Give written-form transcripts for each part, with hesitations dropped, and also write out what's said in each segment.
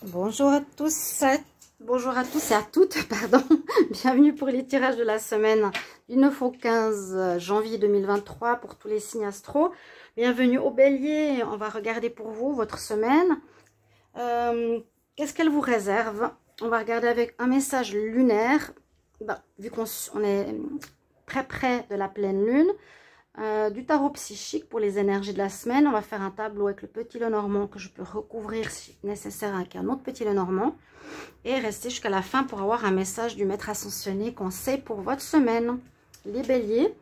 Bonjour à tous, bonjour à tous et à toutes, pardon. Bienvenue pour les tirages de la semaine du 9 au 15 janvier 2023 pour tous les signes astro. Bienvenue au Bélier, on va regarder pour vous votre semaine. Qu'est-ce qu'elle vous réserve? On va regarder avec un message lunaire, vu qu'on est très près de la pleine lune. Du tarot psychique pour les énergies de la semaine. On va faire un tableau avec le petit Lenormand que je peux recouvrir si nécessaire avec un autre petit Lenormand et rester jusqu'à la fin pour avoir un message du maître ascensionné conseil pour votre semaine, les béliers.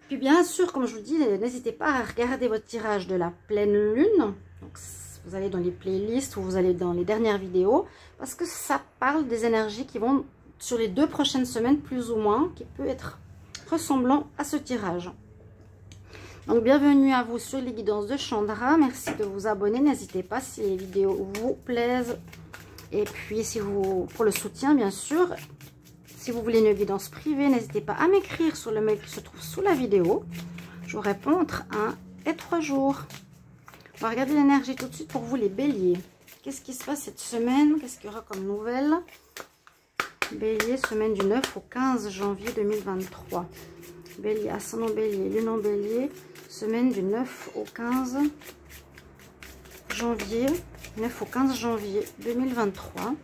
Puis bien sûr, comme je vous dis, n'hésitez pas à regarder votre tirage de la pleine lune. Donc, vous allez dans les playlists ou vous allez dans les dernières vidéos parce que ça parle des énergies qui vont sur les 2 prochaines semaines plus ou moins, qui peut être ressemblant à ce tirage. Donc, bienvenue à vous sur les guidances de Chandra. Merci de vous abonner. N'hésitez pas si les vidéos vous plaisent. Et puis, pour le soutien, bien sûr, si vous voulez une guidance privée, n'hésitez pas à m'écrire sur le mail qui se trouve sous la vidéo. Je vous réponds entre 1 et 3 jours. On va regarder l'énergie tout de suite pour vous, les béliers. Qu'est-ce qui se passe cette semaine? Qu'est-ce qu'il y aura comme nouvelle? Bélier, semaine du 9 au 15 janvier 2023. Bélier, ascendant bélier, lune en bélier, semaine du 9 au 15 janvier, 9 au 15 janvier 2023.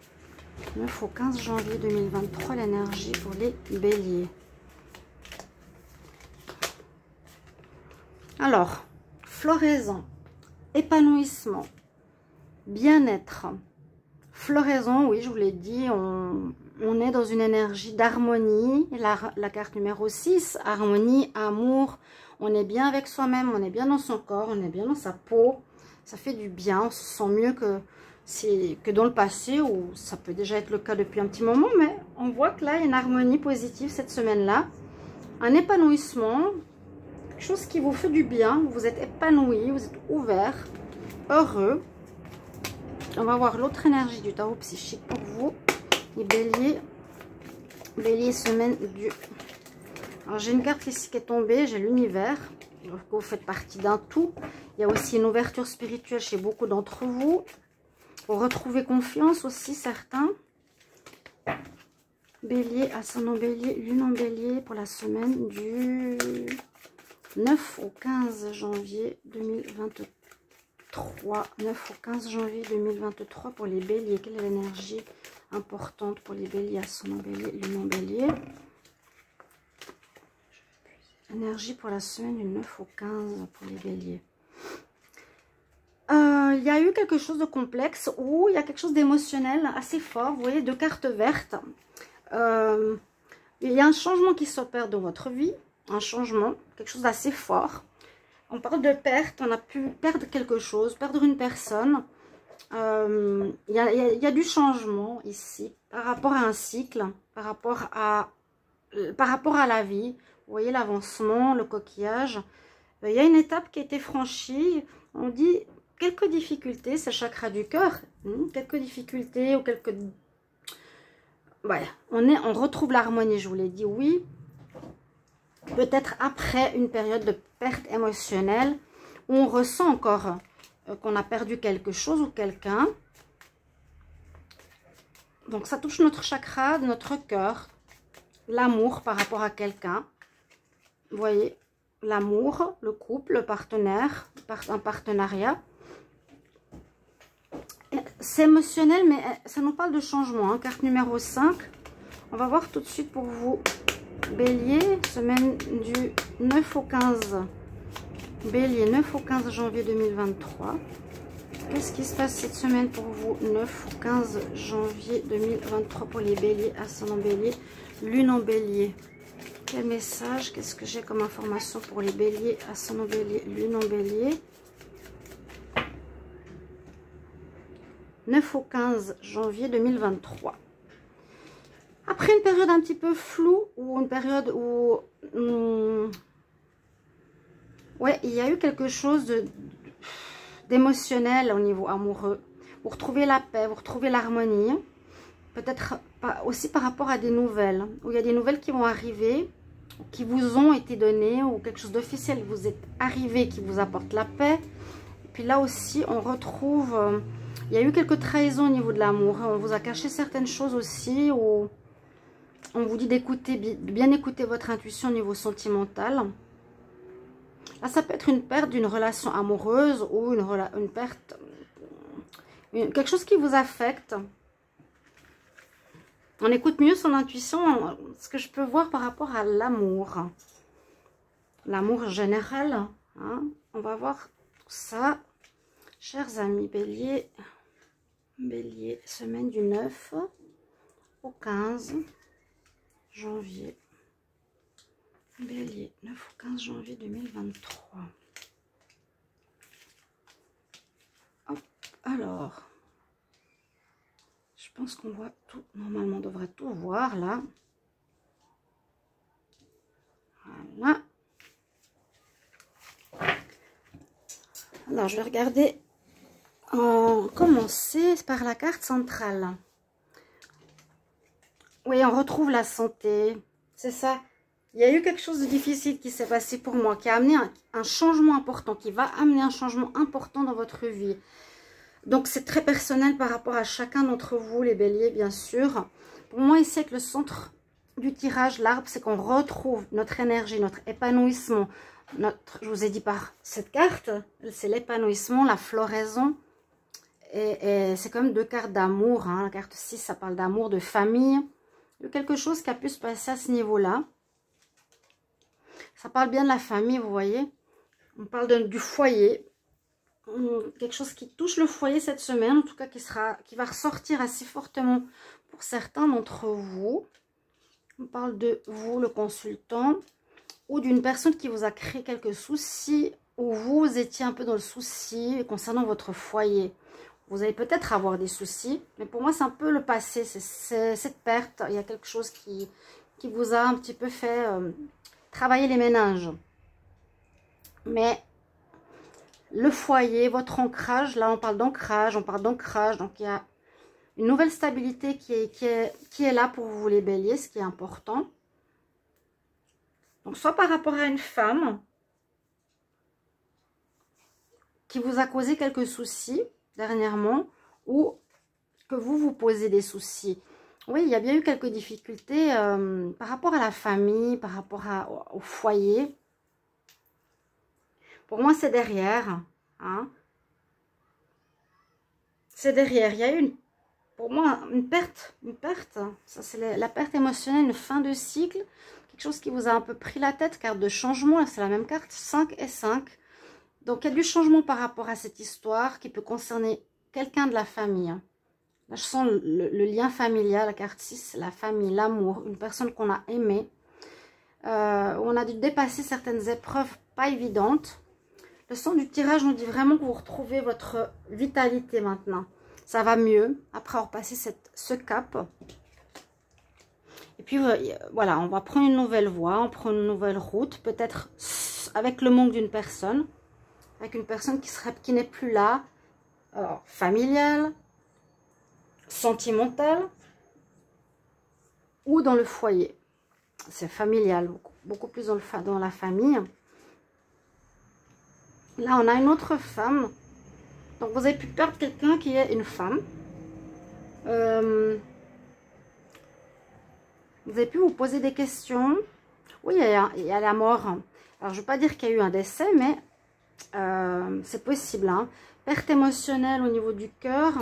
9 au 15 janvier 2023, l'énergie pour les béliers. Alors, floraison, épanouissement, bien-être. Floraison, oui, je vous l'ai dit, on est dans une énergie d'harmonie. La carte numéro 6, harmonie, amour. On est bien avec soi-même, on est bien dans son corps, on est bien dans sa peau. Ça fait du bien, on se sent mieux que dans le passé, où ça peut déjà être le cas depuis un petit moment. Mais on voit que là, il y a une harmonie positive cette semaine-là. Un épanouissement, quelque chose qui vous fait du bien. Vous êtes épanoui, vous êtes ouvert, heureux. On va voir l'autre énergie du tarot psychique pour vous. Les béliers. Bélier, semaine du... Alors, j'ai une carte ici qui est tombée. J'ai l'univers. Vous faites partie d'un tout. Il y a aussi une ouverture spirituelle chez beaucoup d'entre vous. Pour retrouver confiance aussi, certains. Bélier, ascendant bélier, lune en bélier pour la semaine du 9 au 15 janvier 2023. 9 au 15 janvier 2023 pour les béliers. Quelle est l'énergie importante pour les béliers, ascendant bélier, lune en bélier? Énergie pour la semaine du 9 au 15 pour les béliers. Il y a eu quelque chose de complexe ou il y a quelque chose d'émotionnel assez fort. Vous voyez, 2 cartes vertes. Il y a un changement qui s'opère dans votre vie. Un changement, quelque chose d'assez fort. On parle de perte, on a pu perdre quelque chose, perdre une personne. Il y a du changement ici par rapport à un cycle, par rapport à la vie. Vous voyez l'avancement, le coquillage. Il y a une étape qui a été franchie. On dit quelques difficultés, c'est le chakra du cœur. Quelques difficultés ou quelques... Ouais, on retrouve l'harmonie, je vous l'ai dit, oui. Peut-être après une période de perte émotionnelle où on ressent encore qu'on a perdu quelque chose ou quelqu'un. Donc ça touche notre chakra, notre cœur, l'amour par rapport à quelqu'un. Vous voyez, l'amour, le couple, le partenaire, un partenariat. C'est émotionnel, mais ça nous parle de changement. Hein. Carte numéro 5. On va voir tout de suite pour vous. Bélier, semaine du 9 au 15. Bélier, 9 au 15 janvier 2023. Qu'est-ce qui se passe cette semaine pour vous? 9 au 15 janvier 2023 pour les béliers, ascendant bélier, lune en bélier. Quel message? Qu'est-ce que j'ai comme information pour les béliers, ascendant bélier, lune en bélier? 9 au 15 janvier 2023. Après une période un petit peu floue, ou une période où... ouais, il y a eu quelque chose d'émotionnel au niveau amoureux. Vous retrouvez la paix, vous retrouvez l'harmonie. Peut-être aussi par rapport à des nouvelles. Où il y a des nouvelles qui vont arriver, qui vous ont été données, ou quelque chose d'officiel vous est arrivé qui vous apporte la paix. Et puis là aussi, on retrouve Il y a eu quelques trahisons au niveau de l'amour. On vous a caché certaines choses aussi. Ou on vous dit d'écouter, bien écouter votre intuition au niveau sentimental. Là, ça peut être une perte d'une relation amoureuse ou une perte, quelque chose qui vous affecte. On écoute mieux son intuition, ce que je peux voir par rapport à l'amour. L'amour général. Hein. On va voir tout ça. Chers amis, Bélier. Bélier, semaine du 9 au 15 janvier. Bélier, 9 au 15 janvier 2023. Hop, alors. Je pense qu'on voit tout. Normalement, on devrait tout voir là. Voilà. Alors, je vais regarder. Commencer par la carte centrale. Oui, on retrouve la santé. C'est ça. Il y a eu quelque chose de difficile qui s'est passé pour moi, qui a amené un changement important, qui va amener un changement important dans votre vie. Donc, c'est très personnel par rapport à chacun d'entre vous, les béliers, bien sûr. Pour moi, ici, avec le centre du tirage, l'arbre, c'est qu'on retrouve notre énergie, notre épanouissement. Je vous ai dit par cette carte, c'est l'épanouissement, la floraison. Et c'est comme deux cartes d'amour. Hein. La carte 6, ça parle d'amour, de famille. Il y a quelque chose qui a pu se passer à ce niveau-là. Ça parle bien de la famille, vous voyez. On parle du foyer. Quelque chose qui touche le foyer cette semaine, en tout cas qui va ressortir assez fortement pour certains d'entre vous. On parle de vous, le consultant, ou d'une personne qui vous a créé quelques soucis, ou vous étiez un peu dans le souci concernant votre foyer. Vous allez peut-être avoir des soucis, mais pour moi c'est un peu le passé, c'est cette perte. Il y a quelque chose qui vous a un petit peu fait travailler les méninges. Mais le foyer, votre ancrage, là on parle d'ancrage, donc il y a une nouvelle stabilité qui est là pour vous les béliers, ce qui est important. Donc soit par rapport à une femme qui vous a causé quelques soucis dernièrement, ou que vous posez des soucis. Oui, il y a bien eu quelques difficultés par rapport à la famille, par rapport au foyer. Pour moi, c'est derrière. Hein. C'est derrière. Il y a eu, pour moi, une perte. Ça, c'est la perte émotionnelle, une fin de cycle. Quelque chose qui vous a un peu pris la tête. Carte de changement, c'est la même carte, 5 et 5. Donc, il y a du changement par rapport à cette histoire qui peut concerner quelqu'un de la famille. Là, je sens le lien familial, la carte 6, la famille, l'amour, une personne qu'on a aimée. On a dû dépasser certaines épreuves pas évidentes. Le son du tirage nous dit vraiment que vous retrouvez votre vitalité maintenant. Ça va mieux après avoir passé ce cap. Et puis voilà, on va prendre une nouvelle voie, on prend une nouvelle route, peut-être avec le manque d'une personne. Avec une personne qui n'est plus là, alors, familiale, sentimentale ou dans le foyer. C'est familial, beaucoup plus dans la famille. Là, on a une autre femme. Donc, vous avez pu perdre quelqu'un qui est une femme. Vous avez pu vous poser des questions. Oui, il y a la mort. Alors, je ne veux pas dire qu'il y a eu un décès, mais c'est possible. Hein. Perte émotionnelle au niveau du cœur.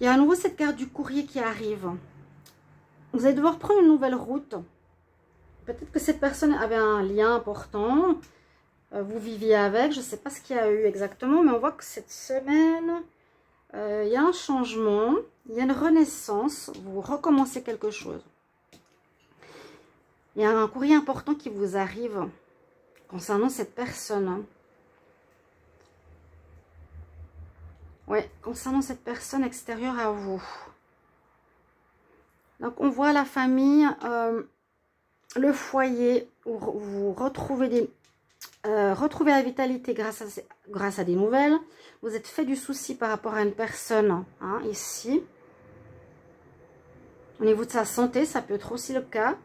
Il y a à nouveau cette carte du courrier qui arrive. Vous allez devoir prendre une nouvelle route. Peut-être que cette personne avait un lien important. Vous viviez avec. Je ne sais pas ce qu'il y a eu exactement. Mais on voit que cette semaine, il y a un changement. Il y a une renaissance. Vous recommencez quelque chose. Il y a un courrier important qui vous arrive concernant cette personne. Oui, concernant cette personne extérieure à vous. Donc, on voit la famille, le foyer, où vous retrouvez, retrouvez la vitalité grâce à des nouvelles. Vous êtes fait du souci par rapport à une personne, hein, ici. Au niveau de sa santé, ça peut être aussi le cas.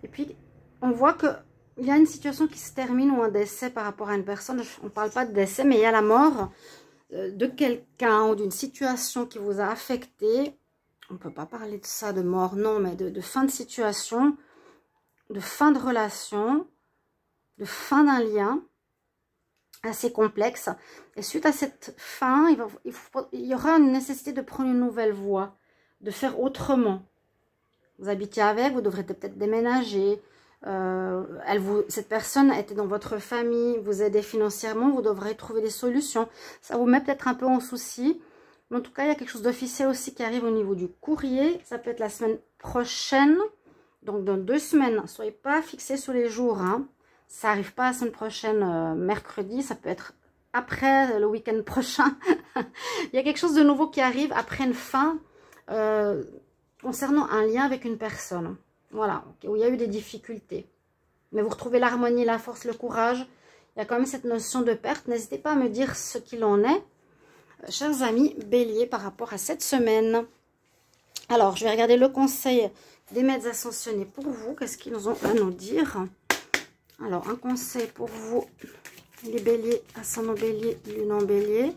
Et puis, on voit qu'il y a une situation qui se termine ou un décès par rapport à une personne. On ne parle pas de décès, mais il y a la mort. de quelqu'un ou d'une situation qui vous a affecté. On ne peut pas parler de ça, de mort, non, mais de fin de situation, de fin de relation, de fin d'un lien assez complexe. Et suite à cette fin, il y aura une nécessité de prendre une nouvelle voie, de faire autrement. Vous habitiez avec, vous devrez peut-être déménager. Cette personne était dans votre famille, vous aidez financièrement, vous devrez trouver des solutions. Ça vous met peut-être un peu en souci. Mais en tout cas, il y a quelque chose d'officiel aussi qui arrive au niveau du courrier. Ça peut être la semaine prochaine, donc dans 2 semaines. Ne soyez pas fixés sur les jours, hein. Ça n'arrive pas la semaine prochaine, mercredi. Ça peut être après le week-end prochain. Il y a quelque chose de nouveau qui arrive après une fin concernant un lien avec une personne. Voilà, où il y a eu des difficultés. Mais vous retrouvez l'harmonie, la force, le courage. Il y a quand même cette notion de perte. N'hésitez pas à me dire ce qu'il en est. Chers amis Bélier, par rapport à cette semaine. Alors, je vais regarder le conseil des maîtres ascensionnés pour vous. Qu'est-ce qu'ils nous ont à nous dire? Alors, un conseil pour vous, les béliers, ascendant bélier, lune en bélier,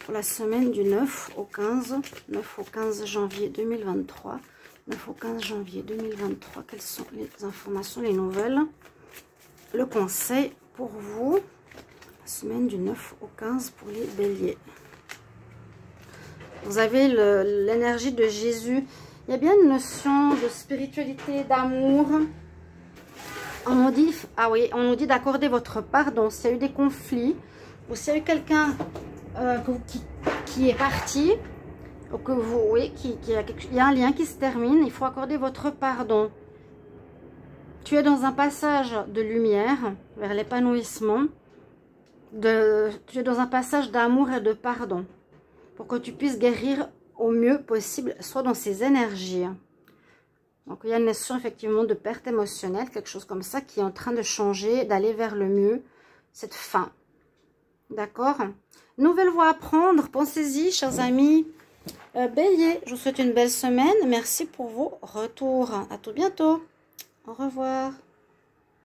pour la semaine du 9 au 15 janvier 2023. 9 au 15 janvier 2023. Quelles sont les informations, les nouvelles? Le conseil pour vous, la semaine du 9 au 15 pour les béliers. Vous avez l'énergie de Jésus. Il y a bien une notion de spiritualité, d'amour. On nous dit, ah oui, on nous dit d'accorder votre pardon s'il y a eu des conflits, ou s'il y a eu quelqu'un qui est parti, ou que vous, oui, il y a un lien qui se termine, il faut accorder votre pardon. Tu es dans un passage de lumière vers l'épanouissement, tu es dans un passage d'amour et de pardon, pour que tu puisses guérir au mieux possible, soit dans ces énergies. Donc, il y a une notion effectivement de perte émotionnelle, quelque chose comme ça qui est en train de changer, d'aller vers le mieux, cette fin. D'accord? Nouvelle voie à prendre, pensez-y, chers amis. Bélier, je vous souhaite une belle semaine. Merci pour vos retours. À tout bientôt. Au revoir.